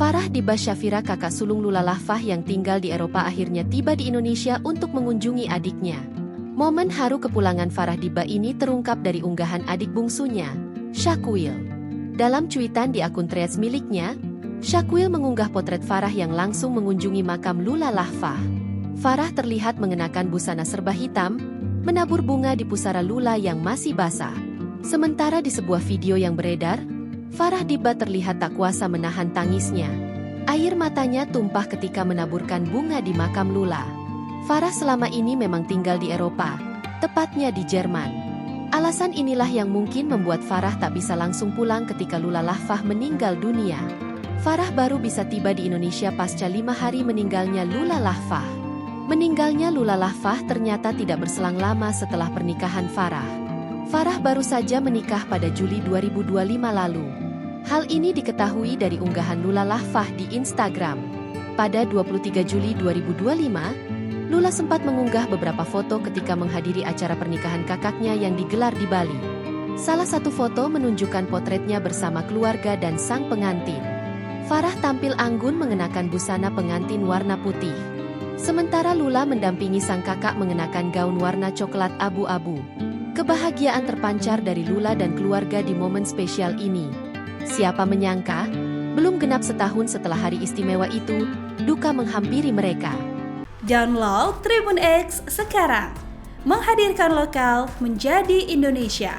Farah Diba Syafira, kakak sulung Lula Lahfah yang tinggal di Eropa, akhirnya tiba di Indonesia untuk mengunjungi adiknya. Momen haru kepulangan Farah Diba ini terungkap dari unggahan adik bungsunya, Syakwil. Dalam cuitan di akun Threads miliknya, Syakwil mengunggah potret Farah yang langsung mengunjungi makam Lula Lahfah. Farah terlihat mengenakan busana serba hitam, menabur bunga di pusara Lula yang masih basah. Sementara di sebuah video yang beredar, Farah Diba terlihat tak kuasa menahan tangisnya. Air matanya tumpah ketika menaburkan bunga di makam Lula. Farah selama ini memang tinggal di Eropa, tepatnya di Jerman. Alasan inilah yang mungkin membuat Farah tak bisa langsung pulang ketika Lula Lahfah meninggal dunia. Farah baru bisa tiba di Indonesia pasca 5 hari meninggalnya Lula Lahfah. Meninggalnya Lula Lahfah ternyata tidak berselang lama setelah pernikahan Farah. Farah baru saja menikah pada Juli 2025 lalu. Hal ini diketahui dari unggahan Lula Lahfah di Instagram. Pada 23 Juli 2025, Lula sempat mengunggah beberapa foto ketika menghadiri acara pernikahan kakaknya yang digelar di Bali. Salah satu foto menunjukkan potretnya bersama keluarga dan sang pengantin. Farah tampil anggun mengenakan busana pengantin warna putih. Sementara Lula mendampingi sang kakak mengenakan gaun warna coklat abu-abu. Kebahagiaan terpancar dari Lula dan keluarga di momen spesial ini. Siapa menyangka, belum genap setahun setelah hari istimewa itu, duka menghampiri mereka. Download Tribun X sekarang, menghadirkan lokal menjadi Indonesia.